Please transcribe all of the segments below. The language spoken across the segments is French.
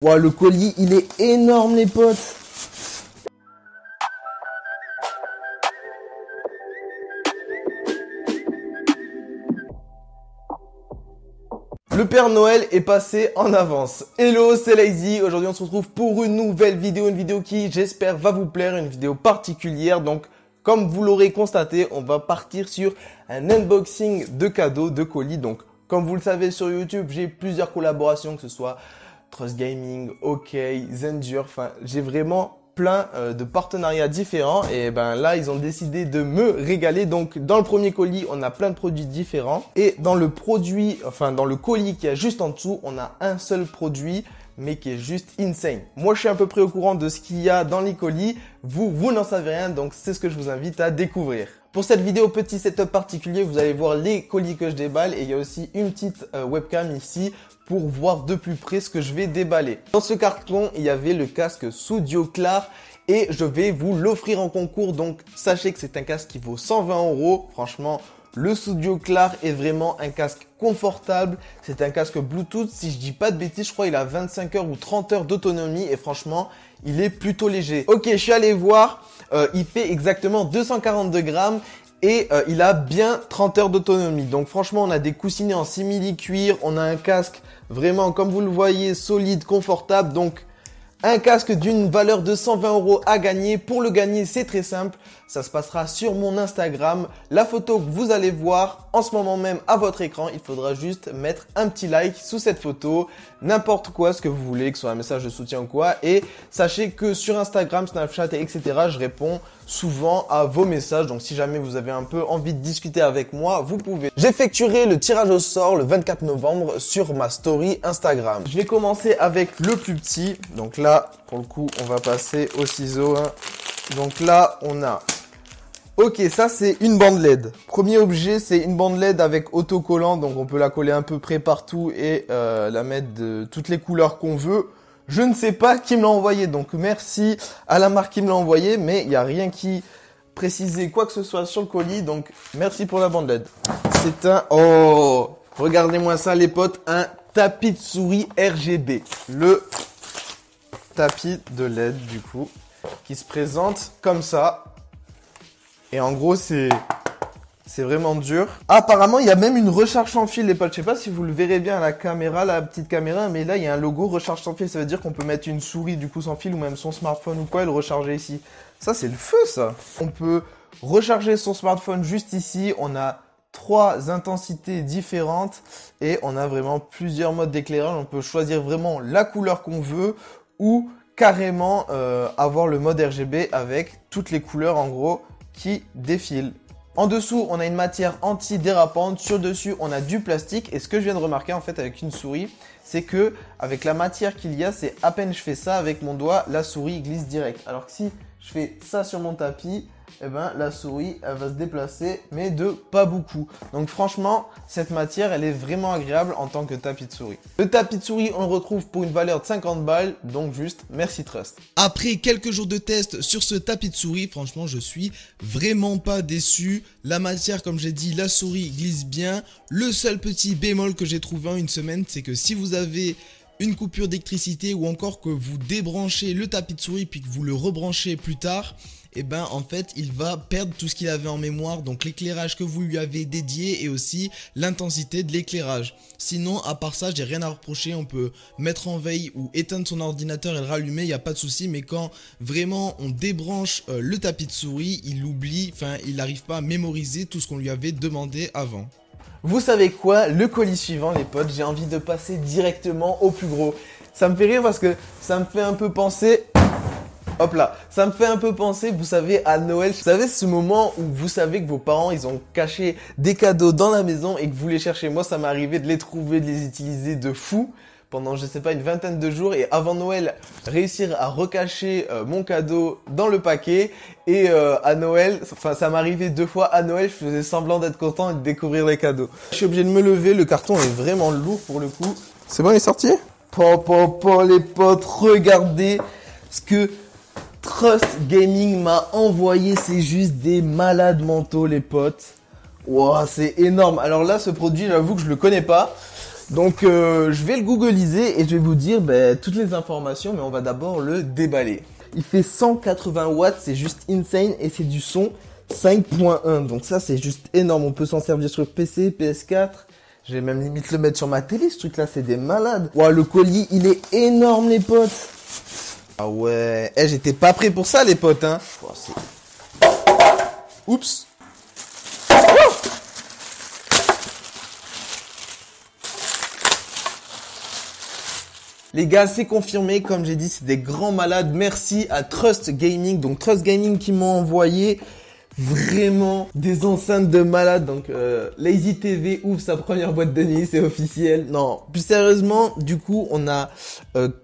Wow, le colis, il est énorme, les potes. Le Père Noël est passé en avance. Hello, c'est Lazy. Aujourd'hui, on se retrouve pour une nouvelle vidéo. Une vidéo qui, j'espère, va vous plaire. Une vidéo particulière. Donc, comme vous l'aurez constaté, on va partir sur un unboxing de cadeaux, de colis. Donc, comme vous le savez sur YouTube, j'ai plusieurs collaborations, que ce soit Trust Gaming, OK, Zendur. Enfin, j'ai vraiment plein de partenariats différents. Et ben là, ils ont décidé de me régaler. Donc, dans le premier colis, on a plein de produits différents. Et dans le produit, enfin, dans le colis qui est juste en dessous, on a un seul produit, mais qui est juste insane. Moi, je suis à peu près au courant de ce qu'il y a dans les colis. Vous n'en savez rien, donc c'est ce que je vous invite à découvrir. Pour cette vidéo, petit setup particulier, vous allez voir les colis que je déballe et il y a aussi une petite webcam ici pour voir de plus près ce que je vais déballer. Dans ce carton, il y avait le casque Studioclar et je vais vous l'offrir en concours. Donc, sachez que c'est un casque qui vaut 120 €. Franchement, le Studioclar est vraiment un casque confortable. C'est un casque Bluetooth. Si je dis pas de bêtises, je crois qu'il a 25 heures ou 30 heures d'autonomie et franchement, il est plutôt léger. Ok, je suis allé voir. Il fait exactement 242 grammes. Et il a bien 30 heures d'autonomie. Donc franchement, on a des coussinets en simili-cuir. On a un casque vraiment, comme vous le voyez, solide, confortable. Donc un casque d'une valeur de 120 € à gagner. Pour le gagner, c'est très simple. Ça se passera sur mon Instagram. La photo que vous allez voir en ce moment même à votre écran, il faudra juste mettre un petit like sous cette photo. N'importe quoi, ce que vous voulez, que ce soit un message de soutien ou quoi. Et sachez que sur Instagram, Snapchat, etc., je réponds souvent à vos messages. Donc si jamais vous avez un peu envie de discuter avec moi, vous pouvez. J'effectuerai le tirage au sort le 24 novembre sur ma story Instagram. Je vais commencer avec le plus petit. Donc là, pour le coup, on va passer au ciseau. Donc là, on a... Ok, ça c'est une bande LED. Premier objet, c'est une bande LED avec autocollant. Donc on peut la coller à peu près partout et la mettre de toutes les couleurs qu'on veut. Je ne sais pas qui me l'a envoyé. Donc merci à la marque qui me l'a envoyé. Mais il n'y a rien qui précisait quoi que ce soit sur le colis. Donc merci pour la bande LED. C'est un... Oh, regardez-moi ça les potes. Un tapis de souris RGB. Le tapis de LED du coup. Qui se présente comme ça. Et en gros, c'est vraiment dur. Apparemment, il y a même une recharge sans fil, les potes. Je sais pas si vous le verrez bien à la caméra, la petite caméra, mais là, il y a un logo recharge sans fil. Ça veut dire qu'on peut mettre une souris du coup sans fil ou même son smartphone ou quoi et le recharger ici. Ça, c'est le feu, ça. On peut recharger son smartphone juste ici. On a 3 intensités différentes et on a vraiment plusieurs modes d'éclairage. On peut choisir vraiment la couleur qu'on veut ou carrément avoir le mode RGB avec toutes les couleurs en gros qui défilent. En dessous, on a une matière anti-dérapante. Sur dessus, on a du plastique. Et ce que je viens de remarquer en fait avec une souris, c'est que avec la matière qu'il y a, c'est à peine je fais ça avec mon doigt, la souris glisse direct. Alors que si je fais ça sur mon tapis, eh ben, la souris, elle va se déplacer, mais de pas beaucoup. Donc franchement, cette matière, elle est vraiment agréable en tant que tapis de souris. Le tapis de souris, on le retrouve pour une valeur de 50 balles, donc juste merci Trust. Après quelques jours de test sur ce tapis de souris, franchement, je suis vraiment pas déçu. La matière, comme j'ai dit, la souris glisse bien. Le seul petit bémol que j'ai trouvé en une semaine, c'est que si vous avez une coupure d'électricité ou encore que vous débranchez le tapis de souris puis que vous le rebranchez plus tard, et ben en fait il va perdre tout ce qu'il avait en mémoire, donc l'éclairage que vous lui avez dédié et aussi l'intensité de l'éclairage. Sinon à part ça j'ai rien à reprocher, on peut mettre en veille ou éteindre son ordinateur et le rallumer, il n'y a pas de souci, mais quand vraiment on débranche le tapis de souris, il oublie, enfin il n'arrive pas à mémoriser tout ce qu'on lui avait demandé avant. Vous savez quoi? Le colis suivant les potes, j'ai envie de passer directement au plus gros. Ça me fait rire parce que ça me fait un peu penser... Hop là, ça me fait un peu penser, vous savez, à Noël. Vous savez, ce moment où vous savez que vos parents, ils ont caché des cadeaux dans la maison et que vous les cherchez. Moi, ça m'est arrivé de les trouver, de les utiliser de fou pendant, je sais pas, une vingtaine de jours. Et avant Noël, réussir à recacher mon cadeau dans le paquet. Et à Noël, enfin, ça m'est arrivé 2 fois. À Noël, je faisais semblant d'être content et de découvrir les cadeaux. Je suis obligé de me lever, le carton est vraiment lourd pour le coup. C'est bon, il est sorti? Les potes, regardez ce que... Trust Gaming m'a envoyé, c'est juste des malades mentaux les potes. Wow, c'est énorme. Alors là, ce produit, j'avoue que je le connais pas. Donc je vais le googliser et je vais vous dire toutes les informations, mais on va d'abord le déballer. Il fait 180 watts, c'est juste insane et c'est du son 5.1. Donc ça c'est juste énorme, on peut s'en servir sur PC, PS4. Je vais même limite le mettre sur ma télé, ce truc là c'est des malades. Wow, le colis il est énorme les potes. Ah ouais, j'étais pas prêt pour ça les potes hein. Oh, oups. Les gars, c'est confirmé, comme j'ai dit, c'est des grands malades. Merci à Trust Gaming. Donc Trust Gaming qui m'ont envoyé vraiment des enceintes de malades. Donc Lazy TV ouvre sa première boîte de nuit, c'est officiel. Non, plus sérieusement, du coup, on a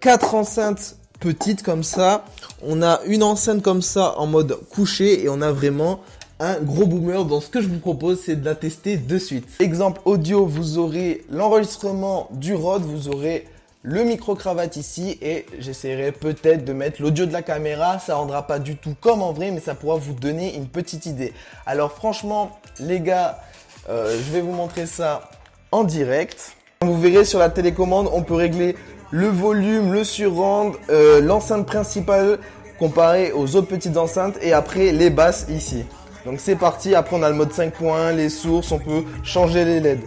4 enceintes petites comme ça. On a une enceinte comme ça en mode couché et on a vraiment un gros boomer. Donc ce que je vous propose, c'est de la tester de suite. Exemple audio, vous aurez l'enregistrement du Rode, vous aurez le micro-cravate ici et j'essaierai peut-être de mettre l'audio de la caméra. Ça rendra pas du tout comme en vrai, mais ça pourra vous donner une petite idée. Alors franchement, les gars, je vais vous montrer ça en direct. Vous verrez sur la télécommande, on peut régler le volume, le surround, l'enceinte principale comparée aux autres petites enceintes et après les basses ici. Donc c'est parti, après on a le mode 5.1, les sources, on peut changer les LED.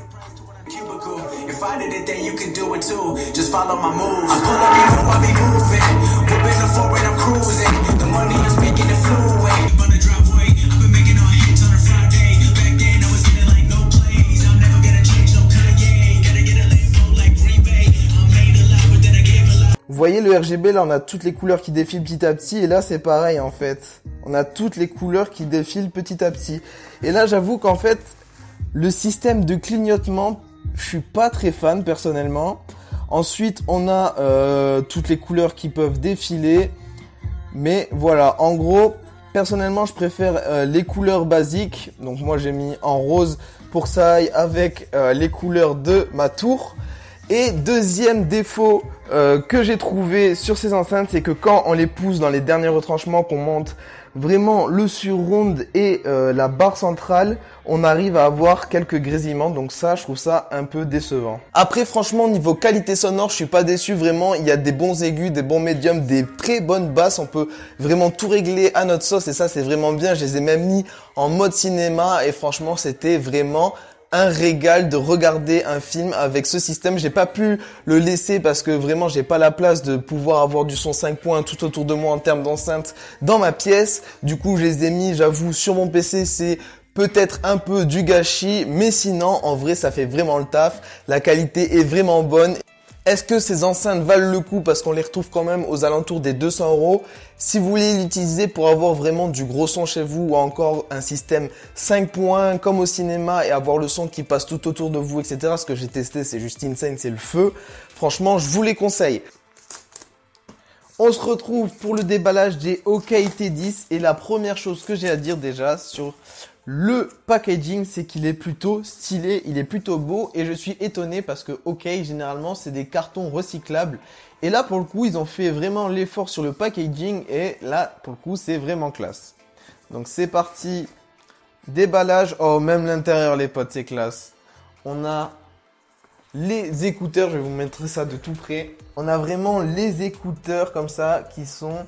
If I did it, then you can do it too. Just follow my moves. I pull up, you know I be moving. Whipping the forward, I'm cruising. The money I'm speaking it fluent. On the driveway, I've been making all hits on a Friday. Back then I was getting like no plays. I'm never gonna change no Kanye. Gotta get a label like Green Bay. I made a lot, but then I gave a lot. Vous voyez le RGB, là on a toutes les couleurs qui défilent petit à petit. Et là c'est pareil en fait. On a toutes les couleurs qui défilent petit à petit. Et là j'avoue qu'en fait, le système de clignotement, je suis pas très fan personnellement. Ensuite, on a toutes les couleurs qui peuvent défiler. Mais voilà, en gros, personnellement, je préfère les couleurs basiques. Donc moi, j'ai mis en rose pour que ça aille avec les couleurs de ma tour. Et deuxième défaut que j'ai trouvé sur ces enceintes, c'est que quand on les pousse dans les derniers retranchements, qu'on monte vraiment le surround et la barre centrale, on arrive à avoir quelques grésillements. Donc ça, je trouve ça un peu décevant. Après, franchement, niveau qualité sonore, je suis pas déçu. Vraiment, il y a des bons aigus, des bons médiums, des très bonnes basses. On peut vraiment tout régler à notre sauce et ça, c'est vraiment bien. Je les ai même mis en mode cinéma et franchement, c'était vraiment un régal de regarder un film avec ce système. J'ai pas pu le laisser parce que vraiment j'ai pas la place de pouvoir avoir du son 5 points tout autour de moi en termes d'enceinte dans ma pièce. Du coup, je les ai mis, j'avoue, sur mon PC. C'est peut-être un peu du gâchis, mais sinon, en vrai, ça fait vraiment le taf. La qualité est vraiment bonne. Est-ce que ces enceintes valent le coup parce qu'on les retrouve quand même aux alentours des 200 €? Si vous voulez l'utiliser pour avoir vraiment du gros son chez vous ou encore un système 5 points comme au cinéma et avoir le son qui passe tout autour de vous, etc. Ce que j'ai testé, c'est juste insane, c'est le feu. Franchement, je vous les conseille. On se retrouve pour le déballage des OKT10 et la première chose que j'ai à dire déjà sur le packaging, c'est qu'il est plutôt stylé, il est plutôt beau et je suis étonné parce que OK, généralement, c'est des cartons recyclables. Et là, pour le coup, ils ont fait vraiment l'effort sur le packaging et là, pour le coup, c'est vraiment classe. Donc, c'est parti. Déballage. Oh, même l'intérieur, les potes, c'est classe. On a les écouteurs, je vais vous mettre ça de tout près. On a vraiment les écouteurs comme ça qui sont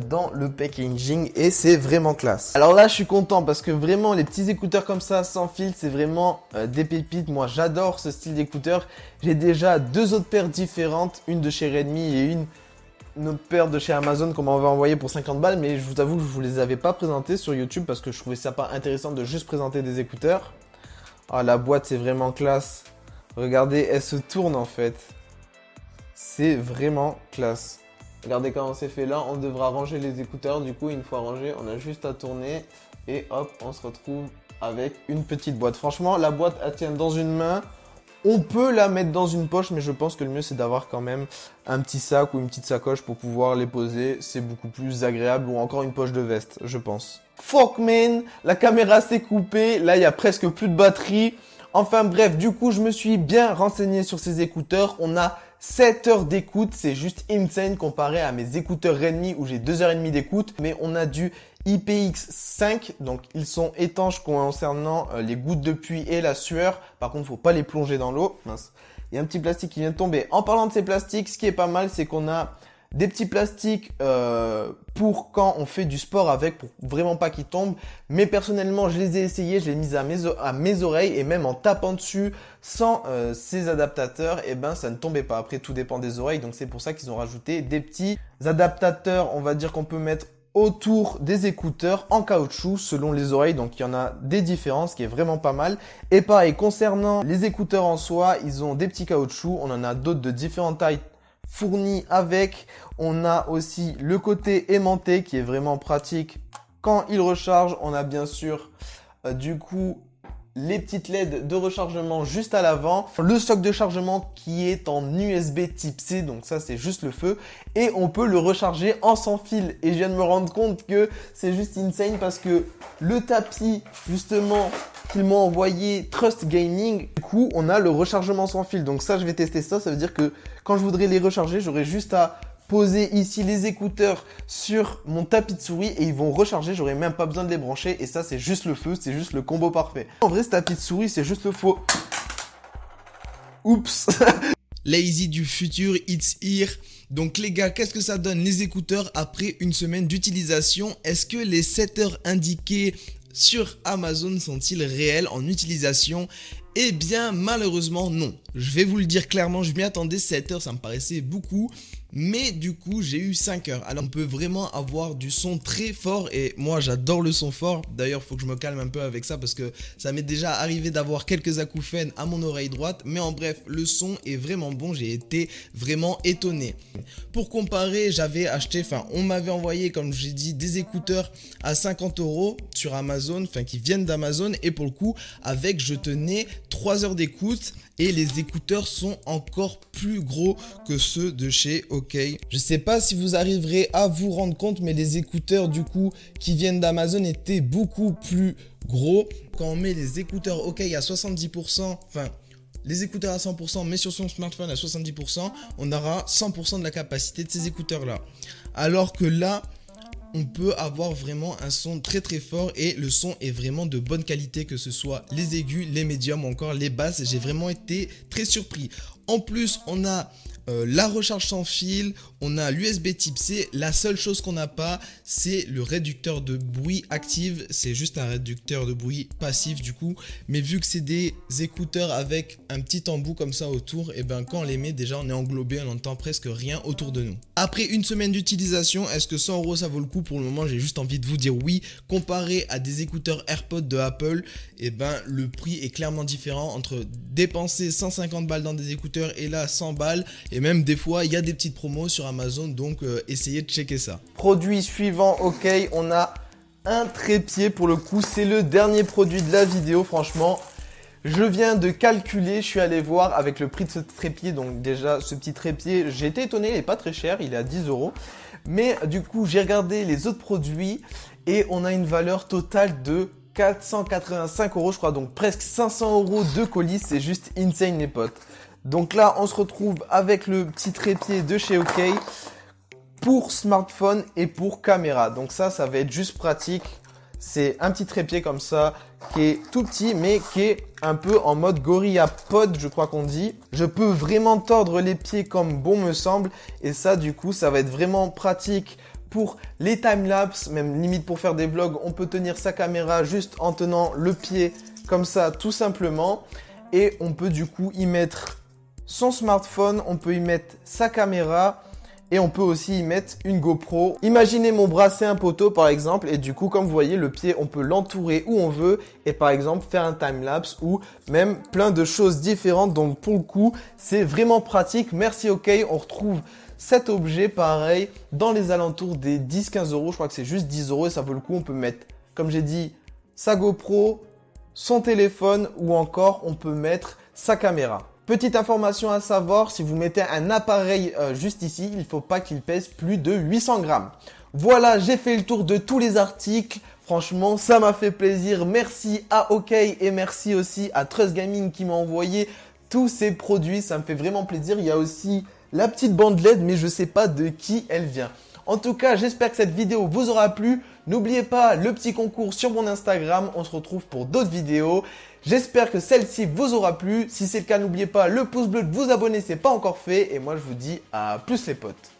dans le packaging et c'est vraiment classe. Alors là, je suis content parce que vraiment les petits écouteurs comme ça sans fil, c'est vraiment des pépites. Moi, j'adore ce style d'écouteurs. J'ai déjà 2 autres paires différentes, une de chez Redmi et une autre paire de chez Amazon qu'on m'avait envoyé pour 50 balles, mais je vous avoue que je vous les avais pas présentées sur YouTube parce que je trouvais ça pas intéressant de juste présenter des écouteurs. Ah, la boîte, c'est vraiment classe. Regardez, elle se tourne en fait. C'est vraiment classe. Regardez comment c'est fait là. On devra ranger les écouteurs. Du coup, une fois rangé, on a juste à tourner. Et hop, on se retrouve avec une petite boîte. Franchement, la boîte, elle tient dans une main. On peut la mettre dans une poche, mais je pense que le mieux, c'est d'avoir quand même un petit sac ou une petite sacoche pour pouvoir les poser. C'est beaucoup plus agréable. Ou encore une poche de veste, je pense. Fuck man, la caméra s'est coupée. Là, il y a presque plus de batterie. Enfin bref, du coup, je me suis bien renseigné sur ces écouteurs. On a 7 heures d'écoute, c'est juste insane comparé à mes écouteurs Redmi où j'ai 2h30 d'écoute. Mais on a du IPX5, donc ils sont étanches concernant les gouttes de pluie et la sueur. Par contre, faut pas les plonger dans l'eau. Mince. Il y a un petit plastique qui vient de tomber. En parlant de ces plastiques, ce qui est pas mal, c'est qu'on a des petits plastiques pour quand on fait du sport avec, pour vraiment pas qu'ils tombent. Mais personnellement, je les ai essayés, je les ai mis à mes oreilles et même en tapant dessus sans ces adaptateurs, et ben ça ne tombait pas. Après, tout dépend des oreilles, donc c'est pour ça qu'ils ont rajouté des petits adaptateurs, on va dire qu'on peut mettre autour des écouteurs en caoutchouc selon les oreilles. Donc il y en a des différences qui est vraiment pas mal. Et pareil, concernant les écouteurs en soi, ils ont des petits caoutchoucs. On en a d'autres de différentes tailles fournis avec. On a aussi le côté aimanté qui est vraiment pratique quand il recharge. On a bien sûr du coup les petites LED de rechargement juste à l'avant, le socle de chargement qui est en USB type C, donc ça c'est juste le feu, et on peut le recharger en sans fil. Et je viens de me rendre compte que c'est juste insane parce que le tapis justement qu'ils m'ont envoyé, Trust Gaming, du coup on a le rechargement sans fil. Donc ça je vais tester ça, ça veut dire que quand je voudrais les recharger, j'aurai juste à poser ici les écouteurs sur mon tapis de souris et ils vont recharger, j'aurai même pas besoin de les brancher et ça c'est juste le feu, c'est juste le combo parfait. En vrai ce tapis de souris c'est juste le faux. Oups. Lazy du futur, it's here. Donc les gars, qu'est-ce que ça donne les écouteurs après une semaine d'utilisation? Est-ce que les 7 heures indiquées sur Amazon sont-ils réels en utilisation? Eh bien malheureusement non. Je vais vous le dire clairement, je m'y attendais, 7 heures ça me paraissait beaucoup. Mais du coup j'ai eu 5 heures. Alors on peut vraiment avoir du son très fort et moi j'adore le son fort. D'ailleurs il faut que je me calme un peu avec ça parce que ça m'est déjà arrivé d'avoir quelques acouphènes à mon oreille droite. Mais en bref, le son est vraiment bon, j'ai été vraiment étonné. Pour comparer, j'avais acheté, on m'avait envoyé comme j'ai dit des écouteurs à 50 € sur Amazon, qui viennent d'Amazon. Et pour le coup avec, je tenais 3 heures d'écoute. Et les écouteurs sont encore plus gros que ceux de chez OK. Je sais pas si vous arriverez à vous rendre compte, mais les écouteurs du coup qui viennent d'Amazon étaient beaucoup plus gros. Quand on met les écouteurs OK à 70%, les écouteurs à 100%, mais sur son smartphone à 70%, on aura 100% de la capacité de ces écouteurs là. Alors que là, on peut avoir vraiment un son très très fort et le son est vraiment de bonne qualité, que ce soit les aigus, les médiums ou encore les basses. J'ai vraiment été très surpris. En plus, on a la recharge sans fil, on a l'USB type C. La seule chose qu'on n'a pas, c'est le réducteur de bruit actif. C'est juste un réducteur de bruit passif du coup. Mais vu que c'est des écouteurs avec un petit embout comme ça autour, et ben quand on les met, déjà on est englobé, on n'entend presque rien autour de nous. Après une semaine d'utilisation, est-ce que 100 € ça vaut le coup? Pour le moment, j'ai juste envie de vous dire oui. Comparé à des écouteurs AirPods de Apple, et ben le prix est clairement différent entre dépenser 150 balles dans des écouteurs et là 100 balles. Et même des fois, il y a des petites promos sur Amazon, donc essayez de checker ça. Produit suivant, OK, on a un trépied pour le coup, c'est le dernier produit de la vidéo, franchement. Je viens de calculer, je suis allé voir avec le prix de ce trépied, donc déjà ce petit trépied, j'ai été étonné, il n'est pas très cher, il est à 10 €. Mais du coup, j'ai regardé les autres produits et on a une valeur totale de 485 €, je crois, donc presque 500 € de colis, c'est juste insane les potes. Donc là, on se retrouve avec le petit trépied de chez OK pour smartphone et pour caméra. Donc ça va être juste pratique. C'est un petit trépied comme ça qui est tout petit mais qui est un peu en mode Gorilla Pod, je crois qu'on dit. Je peux vraiment tordre les pieds comme bon me semble et ça du coup, ça va être vraiment pratique pour les timelapses, même limite pour faire des vlogs. On peut tenir sa caméra juste en tenant le pied comme ça tout simplement et on peut du coup y mettre son smartphone, on peut y mettre sa caméra et on peut aussi y mettre une GoPro. Imaginez mon bracelet un poteau par exemple et du coup comme vous voyez le pied on peut l'entourer où on veut et par exemple faire un timelapse ou même plein de choses différentes. Donc pour le coup c'est vraiment pratique. Merci OK, on retrouve cet objet pareil dans les alentours des 10-15 €. Je crois que c'est juste 10 € et ça vaut le coup. On peut mettre comme j'ai dit sa GoPro, son téléphone ou encore on peut mettre sa caméra. Petite information à savoir, si vous mettez un appareil juste ici, il ne faut pas qu'il pèse plus de 800 grammes. Voilà, j'ai fait le tour de tous les articles. Franchement, ça m'a fait plaisir. Merci à OK et merci aussi à Trust Gaming qui m'a envoyé tous ces produits. Ça me fait vraiment plaisir. Il y a aussi la petite bande LED, mais je ne sais pas de qui elle vient. En tout cas, j'espère que cette vidéo vous aura plu. N'oubliez pas le petit concours sur mon Instagram. On se retrouve pour d'autres vidéos. J'espère que celle-ci vous aura plu. Si c'est le cas, n'oubliez pas le pouce bleu de vous abonner, c'est pas encore fait. Et moi, je vous dis à plus les potes.